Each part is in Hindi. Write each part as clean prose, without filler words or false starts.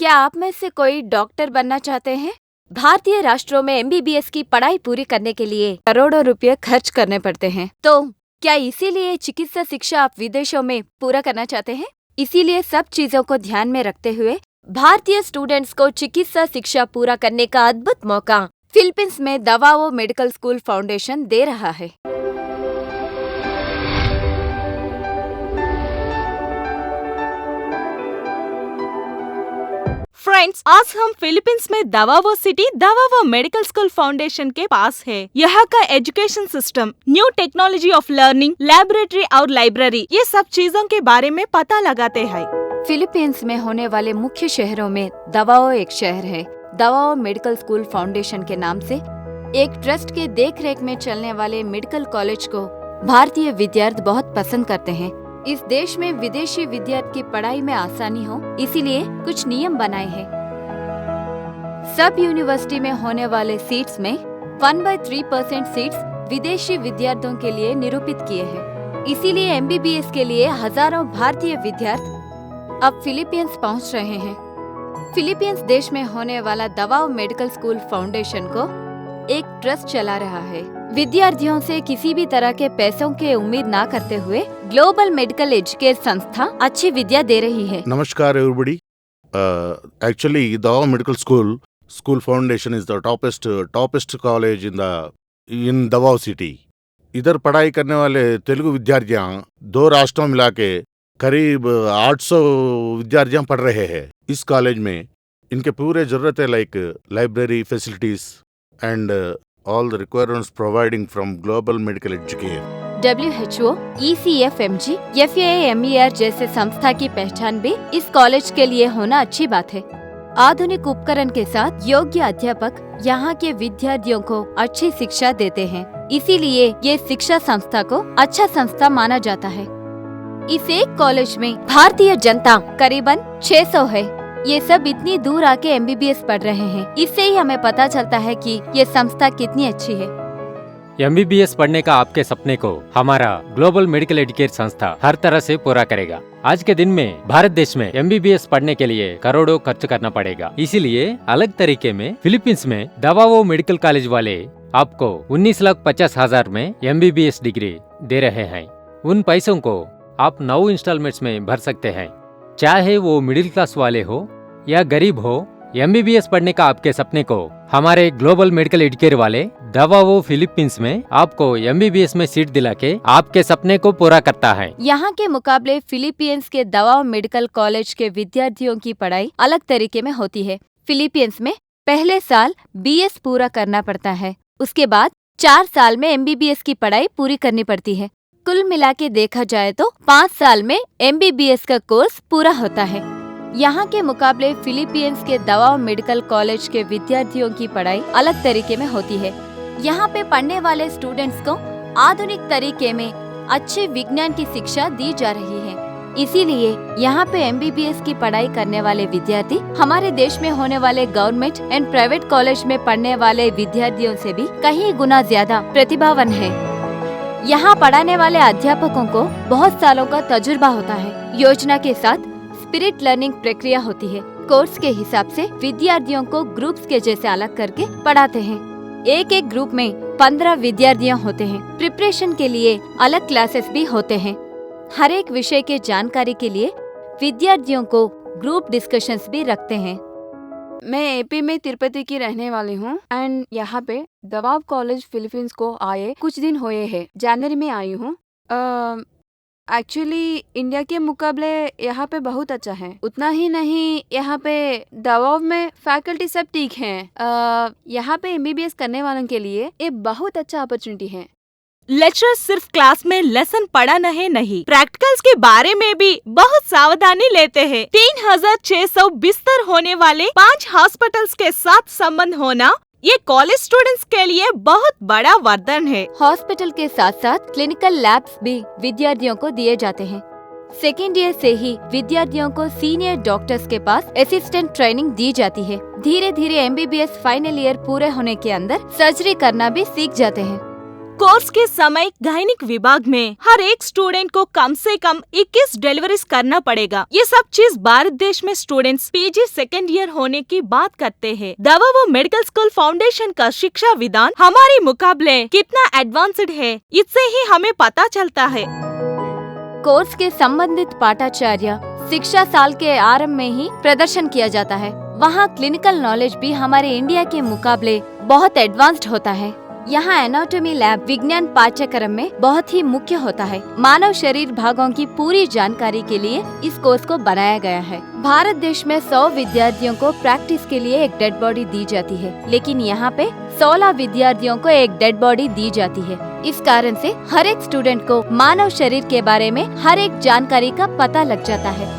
क्या आप में से कोई डॉक्टर बनना चाहते हैं? भारतीय राष्ट्रों में एमबीबीएस की पढ़ाई पूरी करने के लिए करोड़ों रुपए खर्च करने पड़ते हैं। तो क्या इसीलिए चिकित्सा शिक्षा आप विदेशों में पूरा करना चाहते हैं? इसीलिए सब चीजों को ध्यान में रखते हुए भारतीय स्टूडेंट्स को चिकित्सा शिक्षा पूरा करने का अद्भुत मौका फिलीपींस में दवाओ मेडिकल स्कूल फाउंडेशन दे रहा है। फ्रेंड्स, आज हम फिलीपींस में दावाओ सिटी दावाओ मेडिकल स्कूल फाउंडेशन के पास है। यहाँ का education system, new technology of learning, laboratory और लाइब्रेरी, ये सब चीजों के बारे में पता लगाते हैं। फिलीपींस में होने वाले मुख्य शहरों में दवाओ एक शहर है। दवाओ मेडिकल स्कूल फाउंडेशन के नाम से एक ट्रस्ट के देखरेख में चलने वाले मेडिकल कॉलेज को भारतीय विद्यार्थी बहुत पसंद करते हैं। इस देश में विदेशी विद्यार्थी की पढ़ाई में आसानी हो, इसीलिए कुछ नियम बनाए हैं। सब यूनिवर्सिटी में होने वाले सीट्स में 1/3% सीट्स विदेशी विद्यार्थियों के लिए निरूपित किए हैं। इसीलिए एमबीबीएस के लिए हजारों भारतीय विद्यार्थी अब फिलीपींस पहुंच रहे हैं। फिलीपींस देश में होने वाला दवाओ मेडिकल स्कूल फाउंडेशन को एक ट्रस्ट चला रहा है। विद्यार्थियों से किसी भी तरह के पैसों की उम्मीद ना करते हुए ग्लोबल मेडिकल एजुकेशन संस्था अच्छी विद्या दे रही है। Namaskar everybody. Actually, Davao Medical School Foundation is the toppest college in Davao City. इधर पढ़ाई करने वाले तेलुगु विद्यार्थियां 2 राष्ट्रों मिला के करीब 800 विद्यार्थियां पढ़ रहे हैं। इस कॉलेज में इनके पूरे जरूरत है, like library facilities and all the requirements providing from global medical education. WHO, ECFMG, FAMER जैसे संस्था की पहचान भी इस कॉलेज के लिए होना अच्छी बात है। आधुनिक उपकरण के साथ योग्य अध्यापक यहाँ के विद्यार्थियों को अच्छी शिक्षा देते हैं, इसीलिए ये शिक्षा संस्था को अच्छा संस्था माना जाता है। इस एक कॉलेज में भारतीय जनता करीबन 600 है। ये सब इतनी दूर आके एमबीबीएस पढ़ रहे हैं, इससे ही हमें पता चलता है कि ये संस्था कितनी अच्छी है। एमबीबीएस पढ़ने का आपके सपने को हमारा ग्लोबल मेडिकल एजुकेशन संस्था हर तरह से पूरा करेगा। आज के दिन में भारत देश में एमबीबीएस पढ़ने के लिए करोड़ों खर्च करना पड़ेगा, इसीलिए अलग तरीके में फिलीपींस में दवाओ मेडिकल कॉलेज वाले आपको 19,50,000 में एमबीबीएस डिग्री दे रहे हैं। उन पैसों को आप 9 इंस्टॉलमेंट्स में भर सकते हैं। चाहे वो मिडिल क्लास वाले हो या गरीब हो, एमबीबीएस पढ़ने का आपके सपने को हमारे ग्लोबल मेडिकल एजुकेटर वाले दवाओ फिलीपींस में आपको एमबीबीएस में सीट दिला के आपके सपने को पूरा करता है। यहाँ के मुकाबले फिलीपींस के दवाओ मेडिकल कॉलेज के विद्यार्थियों की पढ़ाई अलग तरीके में होती है। फिलीपींस में पहले साल बीएस पूरा करना पड़ता है, उसके बाद 4 साल में एमबीबीएस की पढ़ाई पूरी करनी पड़ती है। कुल मिला के देखा जाए तो 5 साल में एमबीबीएस का कोर्स पूरा होता है। यहाँ के मुकाबले फिलीपींस के दवाओ मेडिकल कॉलेज के विद्यार्थियों की पढ़ाई अलग तरीके में होती है। यहाँ पे पढ़ने वाले स्टूडेंट्स को आधुनिक तरीके में अच्छे विज्ञान की शिक्षा दी जा रही है। इसीलिए यहाँ पे एमबीबीएस की पढ़ाई करने वाले विद्यार्थी हमारे देश में होने वाले गवर्नमेंट एंड प्राइवेट कॉलेज में पढ़ने वाले विद्यार्थियों से भी कहीं गुना ज्यादा प्रतिभावान है। यहाँ पढ़ाने वाले अध्यापकों को बहुत सालों का तजुर्बा होता है। योजना के साथ स्पिरिट लर्निंग प्रक्रिया होती है। कोर्स के हिसाब से विद्यार्थियों को ग्रुप्स के जैसे अलग करके पढ़ाते हैं। एक ग्रुप में 15 विद्यार्थियां होते हैं। प्रिपरेशन के लिए अलग क्लासेस भी होते हैं। हर एक विषय के जानकारी के लिए विद्यार्थियों को ग्रुप डिस्कशंस भी रखते हैं। मैं एपी में तिरुपति की रहने वाली हूँ एंड यहाँ पे दवाओ कॉलेज फिलीपींस को आए कुछ दिन हुए हैं। जनवरी में आई हूँ। एक्चुअली इंडिया के मुकाबले यहाँ पे बहुत अच्छा है। उतना ही नहीं, यहाँ पे दवाओ में फैकल्टी सब ठीक हैं। यहाँ पे एमबीबीएस करने वालों के लिए ये बहुत अच्छा अपॉर्चुनिटी है। लेक्चरर्स सिर्फ क्लास में लेसन पढ़ाना है नहीं, प्रैक्टिकल्स के बारे में भी बहुत सावधानी लेते हैं। 3,600 बिस्तर होने वाले 5 हॉस्पिटल्स के साथ संबंध होना ये कॉलेज स्टूडेंट्स के लिए बहुत बड़ा वरदान है। हॉस्पिटल के साथ साथ क्लिनिकल लैब्स भी विद्यार्थियों को दिए जाते हैं। सेकेंड ईयर से ही विद्यार्थियों को सीनियर डॉक्टर्स के पास असिस्टेंट ट्रेनिंग दी जाती है। धीरे धीरे एमबीबीएस फाइनल ईयर पूरे होने के अंदर सर्जरी करना भी सीख जाते हैं। कोर्स के समय गायनिक विभाग में हर एक स्टूडेंट को कम से कम 21 डिलीवरीज करना पड़ेगा। ये सब चीज भारत देश में स्टूडेंट्स पीजी सेकेंड ईयर होने की बात करते हैं। दवावो मेडिकल स्कूल फाउंडेशन का शिक्षा विधान हमारे मुकाबले कितना एडवांस्ड है, इससे ही हमें पता चलता है। कोर्स के संबंधित पाठाचार्य शिक्षा साल के आरंभ में ही प्रदर्शन किया जाता है। वहाँ क्लिनिकल नॉलेज भी हमारे इंडिया के मुकाबले बहुत एडवांस्ड होता है। यहाँ एनाटॉमी लैब विज्ञान पाठ्यक्रम में बहुत ही मुख्य होता है। मानव शरीर भागों की पूरी जानकारी के लिए इस कोर्स को बनाया गया है। भारत देश में 100 विद्यार्थियों को प्रैक्टिस के लिए एक डेड बॉडी दी जाती है, लेकिन यहाँ पे 16 विद्यार्थियों को एक डेड बॉडी दी जाती है। इस कारण से हर एक स्टूडेंट को मानव शरीर के बारे में हर एक जानकारी का पता लग जाता है।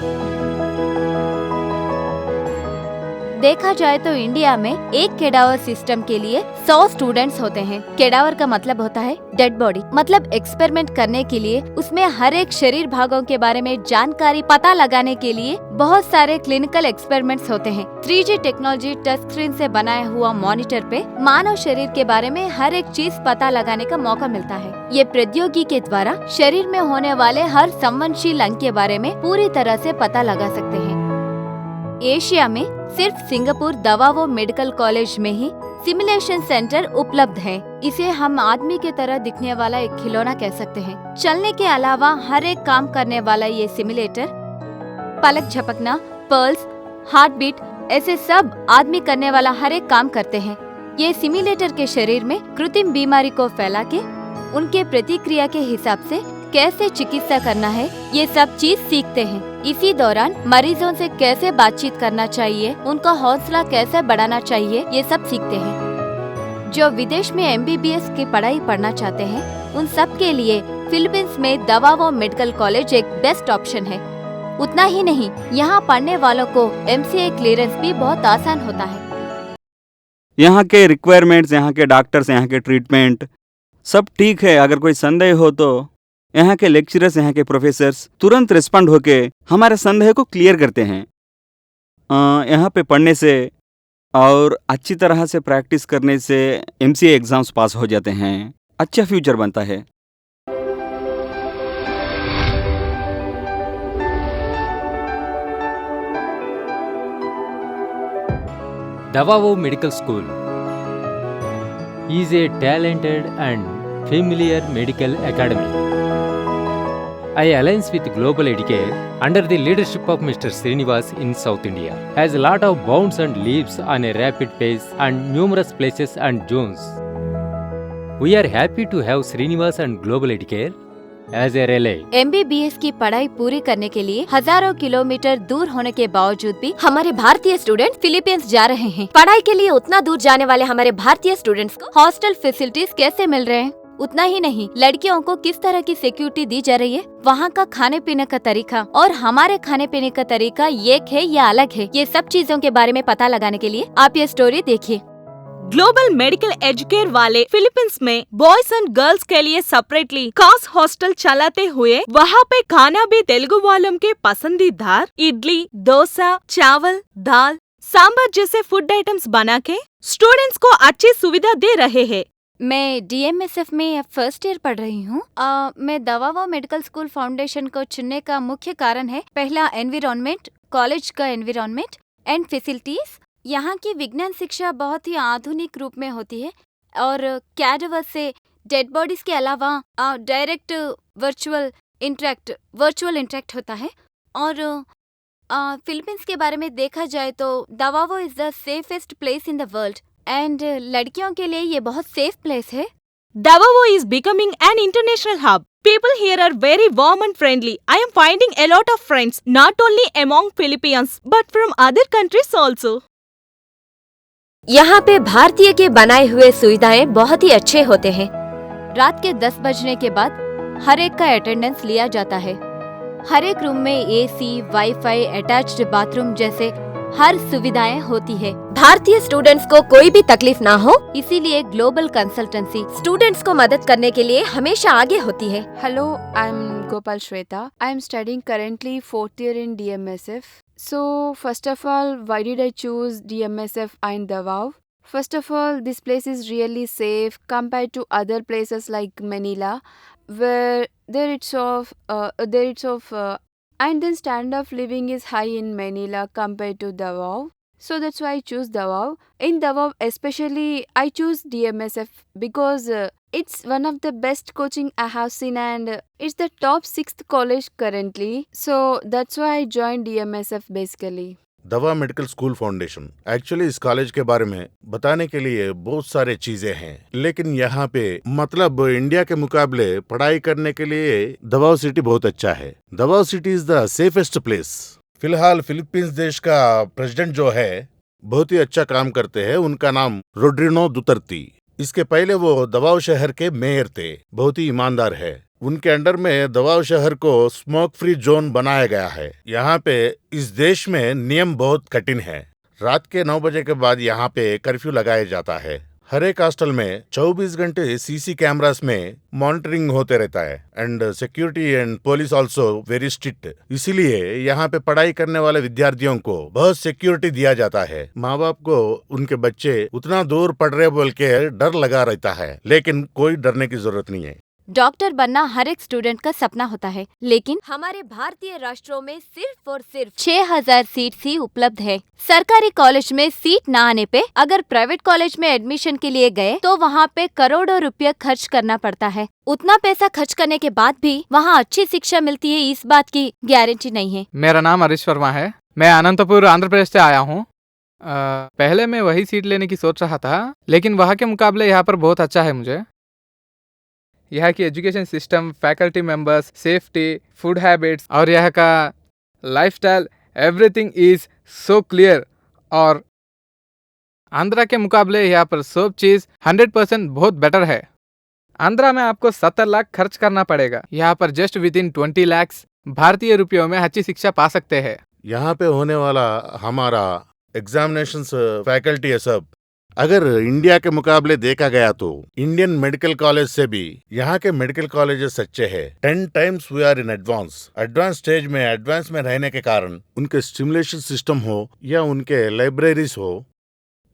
देखा जाए तो इंडिया में एक केडावर सिस्टम के लिए 100 स्टूडेंट्स होते हैं। केडावर का मतलब होता है डेड बॉडी, मतलब एक्सपेरिमेंट करने के लिए उसमें हर एक शरीर भागों के बारे में जानकारी पता लगाने के लिए बहुत सारे क्लिनिकल एक्सपेरिमेंट्स होते हैं। 3G टेक्नोलॉजी टच स्क्रीन से बनाया हुआ मॉनिटर पे मानव शरीर के बारे में हर एक चीज पता लगाने का मौका मिलता है। ये प्रौद्योगिकी के द्वारा शरीर में होने वाले हर संवेदनशील अंग के बारे में पूरी तरह से पता लगा सकते हैं। एशिया में सिर्फ सिंगापुर दवावो मेडिकल कॉलेज में ही सिमुलेशन सेंटर उपलब्ध है। इसे हम आदमी के तरह दिखने वाला एक खिलौना कह सकते हैं। चलने के अलावा हर एक काम करने वाला ये सिमुलेटर पलक झपकना, पल्स, हार्ट बीट ऐसे सब आदमी करने वाला हर एक काम करते हैं। ये सिमुलेटर के शरीर में कृत्रिम बीमारी को फैला के उनके प्रतिक्रिया के हिसाब से कैसे चिकित्सा करना है, ये सब चीज सीखते हैं। इसी दौरान मरीजों से कैसे बातचीत करना चाहिए, उनका हौसला कैसे बढ़ाना चाहिए, ये सब सीखते हैं। जो विदेश में MBBS की पढ़ाई पढ़ना चाहते हैं, उन सब के लिए फिलीपींस में दवावो मेडिकल कॉलेज एक बेस्ट ऑप्शन है। उतना ही नहीं, यहाँ पढ़ने वालों को MCA क्लियरेंस भी बहुत आसान होता है। यहाँ के रिक्वायरमेंट्स, यहाँ के डॉक्टर्स, यहाँ के ट्रीटमेंट सब ठीक है। अगर कोई संदेह हो तो यहाँ के लेक्चरर्स, यहाँ के प्रोफेसर्स तुरंत रिस्पॉन्ड होके हमारे संदेह को क्लियर करते हैं। यहाँ पे पढ़ने से और अच्छी तरह से प्रैक्टिस करने से MCA एग्जाम्स पास हो जाते हैं, अच्छा फ्यूचर बनता है। Davao Medical School is a talented and familiar medical academy. I aligns with Global Educare under the leadership of Mr. Srinivas in South India. Has a lot of bounds and leaps on a rapid pace and numerous places and zones. We are happy to have Srinivas and Global Educare as a relay. MBBS की पढ़ाई पूरी करने के लिए हजारों किलोमीटर दूर होने के बावजूद भी हमारे भारतीय स्टूडेंट फिलीपींस जा रहे हैं। पढ़ाई के लिए उतना दूर जाने वाले हमारे भारतीय स्टूडेंट्स को हॉस्टल फैसिलिटीज कैसे मिल रहे हैं? उतना ही नहीं, लड़कियों को किस तरह की सिक्योरिटी दी जा रही है, वहाँ का खाने पीने का तरीका और हमारे खाने पीने का तरीका एक है या अलग है, ये सब चीजों के बारे में पता लगाने के लिए आप ये स्टोरी देखिए। ग्लोबल मेडिकल एजुकेयर वाले फिलीपींस में बॉयज एंड गर्ल्स के लिए सेपरेटली खास हॉस्टल चलाते हुए वहाँ पे खाना भी तेलुगु वालों के पसंदीदा इडली, डोसा, चावल, दाल, सांबर जैसे फूड आइटम्स बना के स्टूडेंट्स को अच्छी सुविधा दे रहे हैं। मैं DMSF में फर्स्ट ईयर पढ़ रही हूँ। मैं दवावो मेडिकल स्कूल फाउंडेशन को चुनने का मुख्य कारण है, पहला एनवायरनमेंट, कॉलेज का एनवायरनमेंट एंड फैसिलिटीज। यहाँ की विज्ञान शिक्षा बहुत ही आधुनिक रूप में होती है और कैडावर से डेड बॉडीज के अलावा डायरेक्ट वर्चुअल इंटरेक्ट होता है। और फिलीपींस के बारे में देखा जाए तो Davao is the safest place in the world and लड़कियों के लिए ये बहुत सेफ प्लेस है। Davao is becoming an international hub. People here are very warm and friendly. I am finding a lot of friends, not only among Philippines, but from other countries also. यहाँ पे भारतीय के बनाए हुए सुविधाएं बहुत ही अच्छे होते हैं। रात के 10 बजने के बाद हर एक का अटेंडेंस लिया जाता है। हर एक रूम में AC, वाईफाई, अटैच्ड बाथरूम जैसे हर सुविधाएं होती है। भारतीय स्टूडेंट्स को कोई भी तकलीफ ना हो, इसीलिए ग्लोबल कंसल्टेंसी स्टूडेंट्स को मदद करने के लिए हमेशा आगे होती है। Hello, I'm Gopal Shweta. I'm studying currently 4th year in DMSF. So, first of all, why did I choose DMSF and Davao? First of all, this place is really safe compared to other places like Manila, where and then standard of living is high in Manila compared to Davao. So that's why I choose Davao. In Davao, especially, I choose DMSF because it's one of the best coaching I have seen, and it's the top 6th college currently. So that's why I joined DMSF basically. दवा मेडिकल स्कूल फाउंडेशन एक्चुअली इस कॉलेज के बारे में बताने के लिए बहुत सारे चीजें हैं, लेकिन यहाँ पे मतलब इंडिया के मुकाबले पढ़ाई करने के लिए दवाओ सिटी बहुत अच्छा है। Davao city is the safest place. फिलहाल फिलीपींस देश का प्रेसिडेंट जो है बहुत ही अच्छा काम करते हैं, उनका नाम रोड्रिनो दुतर्ती। इसके पहले वो दवाओ शहर के मेयर थे, बहुत ही ईमानदार है। उनके अंडर में दवाओ शहर को स्मोक फ्री जोन बनाया गया है। यहाँ पे इस देश में नियम बहुत कठिन है। रात के 9 बजे के बाद यहाँ पे कर्फ्यू लगाया जाता है। हर एक हॉस्टल में 24 घंटे सीसी कैमरास में मॉनिटरिंग होते रहता है and security and police also very strict. इसीलिए यहाँ पे पढ़ाई करने वाले विद्यार्थियों को बहुत सिक्योरिटी दिया जाता है। माँ बाप को उनके बच्चे उतना दूर पढ़ रहे बोल के डर लगा रहता है, लेकिन कोई डरने की जरूरत नहीं है। डॉक्टर बनना हर एक स्टूडेंट का सपना होता है, लेकिन हमारे भारतीय राष्ट्रों में सिर्फ और सिर्फ 6000 सीट ही उपलब्ध है। सरकारी कॉलेज में सीट न आने पे अगर प्राइवेट कॉलेज में एडमिशन के लिए गए तो वहाँ पे करोड़ों रुपया खर्च करना पड़ता है। उतना पैसा खर्च करने के बाद भी वहाँ अच्छी शिक्षा मिलती है, इस बात की गारंटी नहीं है। मेरा नाम हरीश वर्मा है। मैं अनंतपुर आंध्र प्रदेश से आया हूँ। पहले मैं वही सीट लेने की सोच रहा था, लेकिन वहाँ के मुकाबले यहाँ पर बहुत अच्छा है मुझे। यहाँ की education system, faculty members, safety, food habits और यहाँ का lifestyle, everything is so clear. और आंध्रा के मुकाबले यहाँ पर सब चीज़ 100% बहुत बेटर है। आंध्रा में आपको 70 लाख खर्च करना पड़ेगा, यहाँ पर जस्ट विद इन 20 लाख भारतीय रुपयों में अच्छी शिक्षा पा सकते हैं। यहाँ पे होने वाला हमारा एग्जामिनेशंस, फैकल्टी है सब, अगर इंडिया के मुकाबले देखा गया तो इंडियन मेडिकल कॉलेज से भी यहाँ के मेडिकल कॉलेजेस अच्छे हैं। 10 times we are in advance stage में, एडवांस में रहने के कारण उनके स्टिमुलेशन सिस्टम हो या उनके लाइब्रेरीज हो,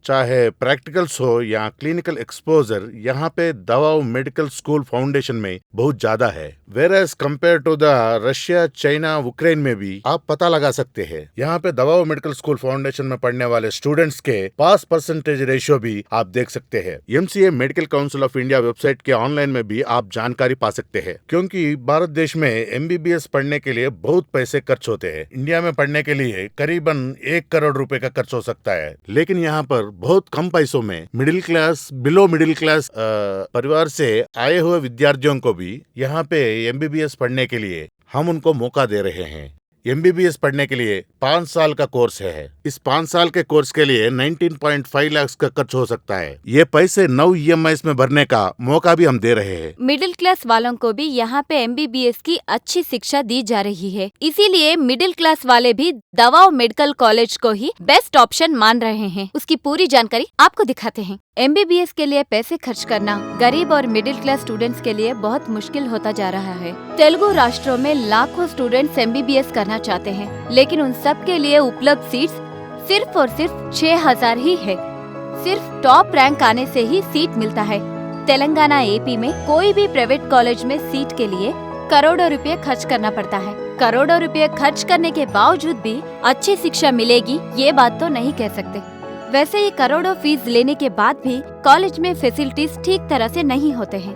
चाहे प्रैक्टिकल्स हो या क्लिनिकल एक्सपोजर, यहाँ पे दवाओ मेडिकल स्कूल फाउंडेशन में बहुत ज्यादा है। Whereas compare to the Russia, China, Ukraine में भी आप पता लगा सकते हैं। यहाँ पे दवाओ मेडिकल स्कूल फाउंडेशन में पढ़ने वाले स्टूडेंट्स के पास परसेंटेज रेशियो भी आप देख सकते हैं। MCA medical council of India website के ऑनलाइन में भी आप जानकारी पा सकते हैं, क्योंकि भारत देश में MBBS पढ़ने के लिए बहुत पैसे खर्च होते हैं। इंडिया में पढ़ने के लिए करीबन 1 करोड़ रुपए का खर्च हो सकता है, लेकिन यहाँ पर बहुत कम पैसों में middle class, below middle class परिवार से आए हुए विद्यार्थियों को भी यहाँ पे MBBS पढ़ने के लिए हम उनको मौका दे रहे हैं। MBBS पढ़ने के लिए 5 साल का कोर्स है। इस 5 साल के कोर्स के लिए 19.5 लाख का खर्च हो सकता है। ये पैसे 9 EMIs में भरने का मौका भी हम दे रहे हैं। मिडिल क्लास वालों को भी यहाँ पे MBBS की अच्छी शिक्षा दी जा रही है, इसीलिए मिडिल क्लास वाले भी दवाओ मेडिकल कॉलेज को ही बेस्ट ऑप्शन मान रहे हैं। उसकी पूरी जानकारी आपको दिखाते हैं। MBBS के लिए पैसे खर्च करना गरीब और मिडिल क्लास स्टूडेंट्स के लिए बहुत मुश्किल होता जा रहा है। तेलुगु राष्ट्रों में लाखों स्टूडेंट्स MBBS करना चाहते हैं, लेकिन उन सब के लिए उपलब्ध सीट्स सिर्फ और सिर्फ 6000 ही है। सिर्फ टॉप रैंक आने से ही सीट मिलता है। तेलंगाना, AP में कोई भी प्राइवेट कॉलेज में सीट के लिए करोड़ों रुपए खर्च करना पड़ता है। करोड़ों रुपए खर्च करने के बावजूद भी अच्छी शिक्षा मिलेगी, ये बात तो नहीं कह सकते। वैसे ये करोड़ों फीस लेने के बाद भी कॉलेज में फैसिलिटीज ठीक तरह से नहीं होते हैं।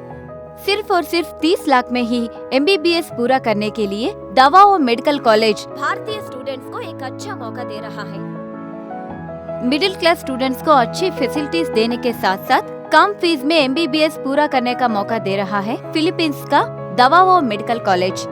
सिर्फ और सिर्फ 30 लाख में ही MBBS पूरा करने के लिए दवाओ मेडिकल कॉलेज भारतीय स्टूडेंट्स को एक अच्छा मौका दे रहा है। मिडिल क्लास स्टूडेंट्स को अच्छी फैसिलिटीज देने के साथ साथ कम फीस में MBBS पूरा करने का मौका दे रहा है फिलीपींस का दवाओ मेडिकल कॉलेज।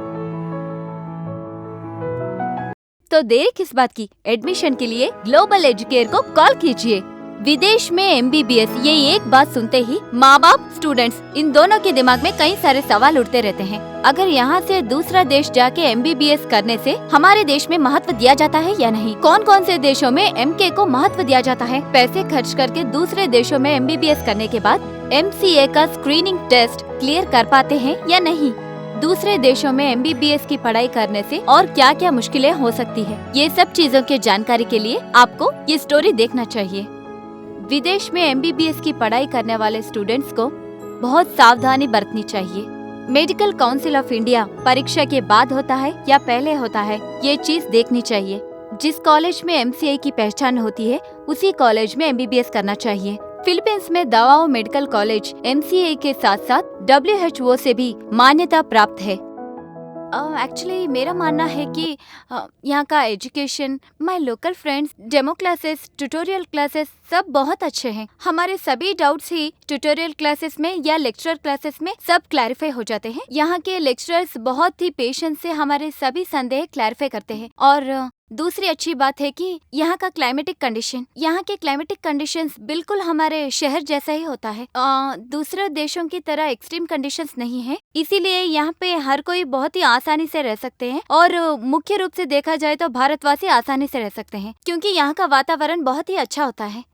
तो देर किस बात की, एडमिशन के लिए ग्लोबल एजुकेयर को कॉल कीजिए। विदेश में MBBS, ये एक बात सुनते ही माँ बाप, स्टूडेंट्स, इन दोनों के दिमाग में कई सारे सवाल उठते रहते हैं। अगर यहाँ से दूसरा देश जाके MBBS करने से हमारे देश में महत्व दिया जाता है या नहीं? कौन कौन से देशों में MK को महत्व दिया जाता है? पैसे खर्च करके दूसरे देशों में MBBS करने के बाद MCA का स्क्रीनिंग टेस्ट क्लियर कर पाते हैं या नहीं? दूसरे देशों में MBBS की पढ़ाई करने से और क्या क्या मुश्किलें हो सकती है, ये सब चीजों के जानकारी के लिए आपको ये स्टोरी देखना चाहिए। विदेश में MBBS की पढ़ाई करने वाले स्टूडेंट्स को बहुत सावधानी बरतनी चाहिए। मेडिकल काउंसिल ऑफ इंडिया परीक्षा के बाद होता है या पहले होता है, ये चीज देखनी चाहिए। जिस कॉलेज में MCA की पहचान होती है उसी कॉलेज में MBBS करना चाहिए। फिलीपींस में दवाओ मेडिकल कॉलेज MCA के साथ साथ WHO से भी मान्यता प्राप्त है। एक्चुअली मेरा मानना है कि यहाँ का education, my local friends, demo classes, tutorial classes सब बहुत अच्छे हैं। हमारे सभी डाउट्स ही ट्यूटोरियल क्लासेस में या लेक्चरर क्लासेस में सब क्लैरिफाई हो जाते हैं। यहाँ के लेक्चरर्स बहुत ही पेशेंस से हमारे सभी संदेह क्लैरिफाई करते हैं। और दूसरी अच्छी बात है कि यहाँ का क्लाइमेटिक कंडीशन, यहाँ के क्लाइमेटिक कंडीशंस बिल्कुल हमारे शहर जैसा ही होता है। दूसरे देशों की तरह एक्सट्रीम कंडीशंस नहीं है, इसीलिए यहाँ पे हर कोई बहुत ही आसानी से रह सकते हैं। और मुख्य रूप से देखा जाए तो भारतवासी आसानी से रह सकते हैं क्योंकि यहाँ का वातावरण बहुत ही अच्छा होता है।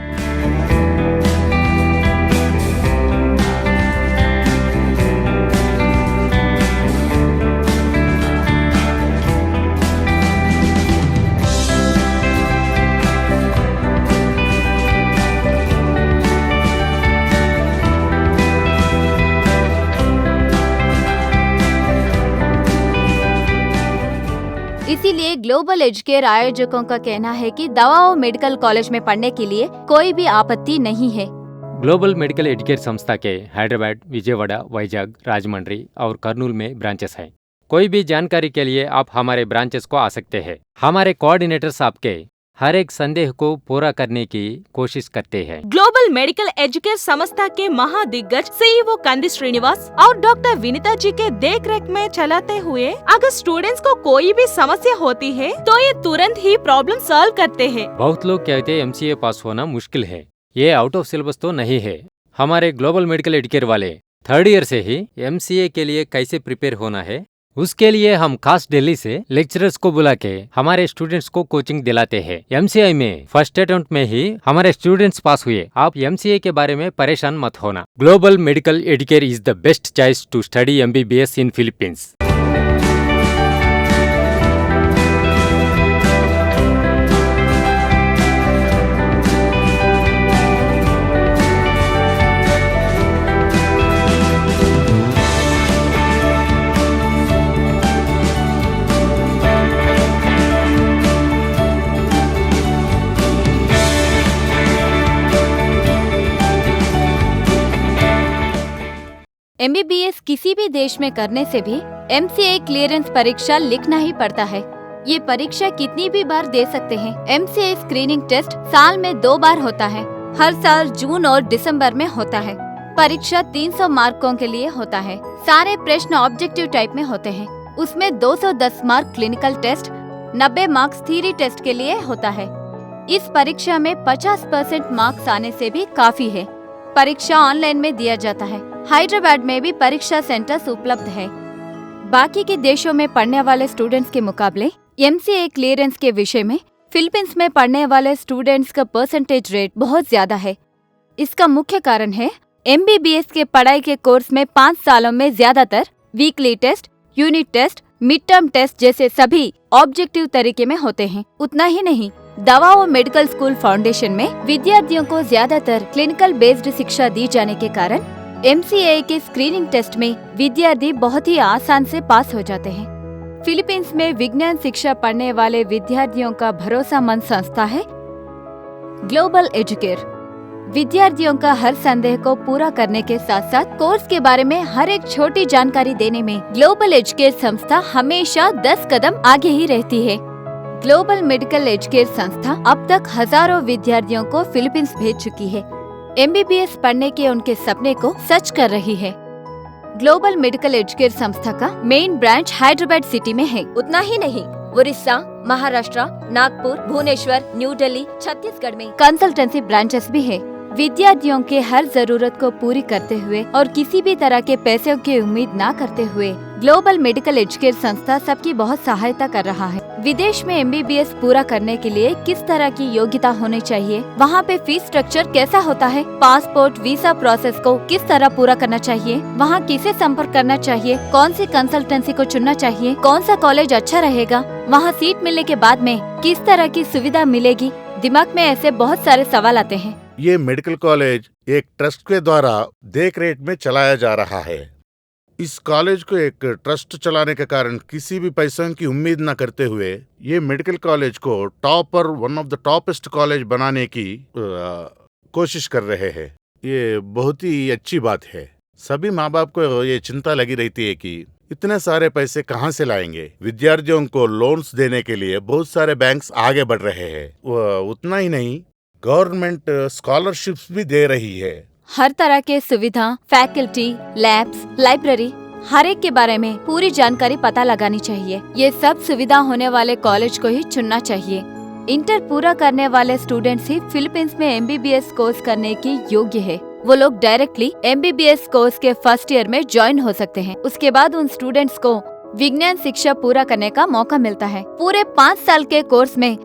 इसीलिए ग्लोबल एजुकेयर आयोजकों का कहना है कि दवाओ मेडिकल कॉलेज में पढ़ने के लिए कोई भी आपत्ति नहीं है। ग्लोबल मेडिकल एजुकेयर संस्था के हैदराबाद, विजयवाड़ा, वैजाग, राजमंड्री और कर्नूल में ब्रांचेस हैं। कोई भी जानकारी के लिए आप हमारे ब्रांचेस को आ सकते हैं। हमारे कोऑर्डिनेटर्स आपके हर एक संदेह को पूरा करने की कोशिश करते हैं। ग्लोबल मेडिकल एजुकेयर संस्था के महादिग्गज CEO कंदी श्रीनिवास और डॉक्टर विनीता जी के देख रेख में चलाते हुए अगर स्टूडेंट्स को कोई भी समस्या होती है तो ये तुरंत ही प्रॉब्लम सॉल्व करते हैं। बहुत लोग कहते हैं MCA पास होना मुश्किल है, ये आउट ऑफ सिलेबस तो नहीं है। हमारे ग्लोबल मेडिकल एजुकेयर वाले 3rd ईयर से ही MCA के लिए कैसे प्रिपेयर होना है उसके लिए हम खास दिल्ली से लेक्चरर्स को बुला के हमारे स्टूडेंट्स को कोचिंग दिलाते हैं। MCI में फर्स्ट अटेम्प्ट में ही हमारे स्टूडेंट्स पास हुए। आप MCA के बारे में परेशान मत होना। Global medical educare is the best choice to study MBBS in Philippines. MBBS किसी भी देश में करने से भी MCA क्लियरेंस परीक्षा लिखना ही पड़ता है। ये परीक्षा कितनी भी बार दे सकते हैं। MCA स्क्रीनिंग टेस्ट साल में 2 बार होता है, हर साल जून और दिसंबर में होता है। परीक्षा 300 मार्कों के लिए होता है। सारे प्रश्न ऑब्जेक्टिव टाइप में होते हैं। उसमें 210 mark clinical test, 90 marks theory test के लिए होता है। इस परीक्षा में 50% मार्क्स आने से भी काफी है। परीक्षा ऑनलाइन में दिया जाता है। हैदराबाद में भी परीक्षा सेंटर्स उपलब्ध है। बाकी के देशों में पढ़ने वाले स्टूडेंट्स के मुकाबले MCA क्लियरेंस के विषय में फिलीपींस में पढ़ने वाले स्टूडेंट्स का परसेंटेज रेट बहुत ज्यादा है। इसका मुख्य कारण है MBBS के पढ़ाई के कोर्स में 5 सालों में ज्यादातर weekly test, unit test, mid term test जैसे सभी ऑब्जेक्टिव तरीके में होते हैं। उतना ही नहीं, दवाओ मेडिकल स्कूल फाउंडेशन में विद्यार्थियों को ज्यादातर क्लिनिकल बेस्ड शिक्षा दी जाने के कारण MCA के स्क्रीनिंग टेस्ट में विद्यार्थी बहुत ही आसान से पास हो जाते हैं। फिलीपींस में विज्ञान शिक्षा पढ़ने वाले विद्यार्थियों का भरोसामंद संस्था है ग्लोबल एजुकेयर। विद्यार्थियों का हर संदेह को पूरा करने के साथ साथ कोर्स के बारे में हर एक छोटी जानकारी देने में ग्लोबल एजुकेयर संस्था हमेशा 10 कदम आगे ही रहती है। ग्लोबल मेडिकल एजुकेयर संस्था अब तक हजारों विद्यार्थियों को फिलीपींस भेज चुकी है। MBBS पढ़ने के उनके सपने को सच कर रही है। ग्लोबल मेडिकल एजुकेयर संस्था का मेन ब्रांच हैदराबाद सिटी में है। उतना ही नहीं, उड़ीसा, महाराष्ट्र, नागपुर, भुवनेश्वर, न्यू दिल्ली, छत्तीसगढ़ में कंसल्टेंसी ब्रांचेस भी है। विद्यार्थियों के हर जरूरत को पूरी करते हुए और किसी भी तरह के पैसों की उम्मीद न करते हुए ग्लोबल मेडिकल एजुकेयर संस्था सबकी बहुत सहायता कर रहा है। विदेश में MBBS पूरा करने के लिए किस तरह की योग्यता होनी चाहिए, वहाँ पे फीस स्ट्रक्चर कैसा होता है, पासपोर्ट वीजा प्रोसेस को किस तरह पूरा करना चाहिए, वहाँ किसे संपर्क करना चाहिए, कौन सी कंसल्टेंसी को चुनना चाहिए, कौन सा कॉलेज अच्छा रहेगा, वहाँ सीट मिलने के बाद में किस तरह की सुविधा मिलेगी, दिमाग में ऐसे बहुत सारे सवाल आते हैं। ये मेडिकल कॉलेज एक ट्रस्ट के द्वारा देख रेख में चलाया जा रहा है। इस कॉलेज को एक ट्रस्ट चलाने के कारण किसी भी पैसों की उम्मीद न करते हुए ये मेडिकल कॉलेज को topper one of the toppest college बनाने की कोशिश कर रहे हैं। ये बहुत ही अच्छी बात है। सभी माँ बाप को ये चिंता लगी रहती है कि इतने सारे पैसे कहाँ से लाएंगे। विद्यार्थियों को लोन्स देने के लिए बहुत सारे बैंक्स आगे बढ़ रहे हैं। उतना ही नहीं, गवर्नमेंट स्कॉलरशिप्स भी दे रही है। हर तरह के सुविधा, फैकल्टी, लैब्स, लाइब्रेरी, हर एक के बारे में पूरी जानकारी पता लगानी चाहिए। ये सब सुविधा होने वाले कॉलेज को ही चुनना चाहिए। इंटर पूरा करने वाले स्टूडेंट्स ही फिलीपींस में MBBS कोर्स करने के योग्य है। वो लोग डायरेक्टली MBBS कोर्स के फर्स्ट ईयर में ज्वाइन हो सकते हैं। उसके बाद उन स्टूडेंट्स को विज्ञान शिक्षा पूरा करने का मौका मिलता है। पूरे 5 साल के कोर्स में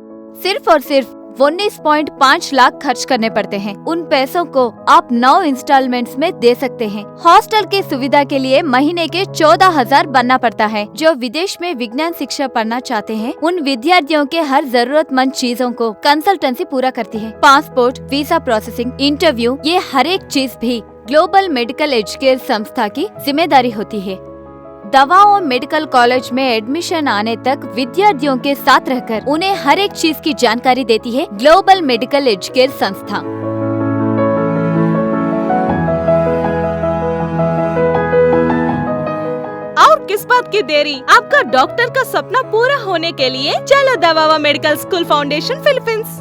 सिर्फ और सिर्फ 19.5 लाख खर्च करने पड़ते हैं। उन पैसों को आप 9 इंस्टॉलमेंट्स में दे सकते हैं। हॉस्टल की सुविधा के लिए महीने के 14,000 बनना पड़ता है। जो विदेश में विज्ञान शिक्षा पढ़ना चाहते हैं उन विद्यार्थियों के हर जरूरतमंद चीजों को कंसल्टेंसी पूरा करती है। पासपोर्ट, वीजा प्रोसेसिंग, इंटरव्यू, ये हर एक चीज भी ग्लोबल मेडिकल एजुकेशन संस्था की जिम्मेदारी होती है। दवाओं मेडिकल कॉलेज में एडमिशन आने तक विद्यार्थियों के साथ रहकर उन्हें हर एक चीज की जानकारी देती है ग्लोबल मेडिकल एजुकेशन संस्था। और किस बात की देरी, आपका डॉक्टर का सपना पूरा होने के लिए चलो दवावा मेडिकल स्कूल फाउंडेशन फिलीपींस।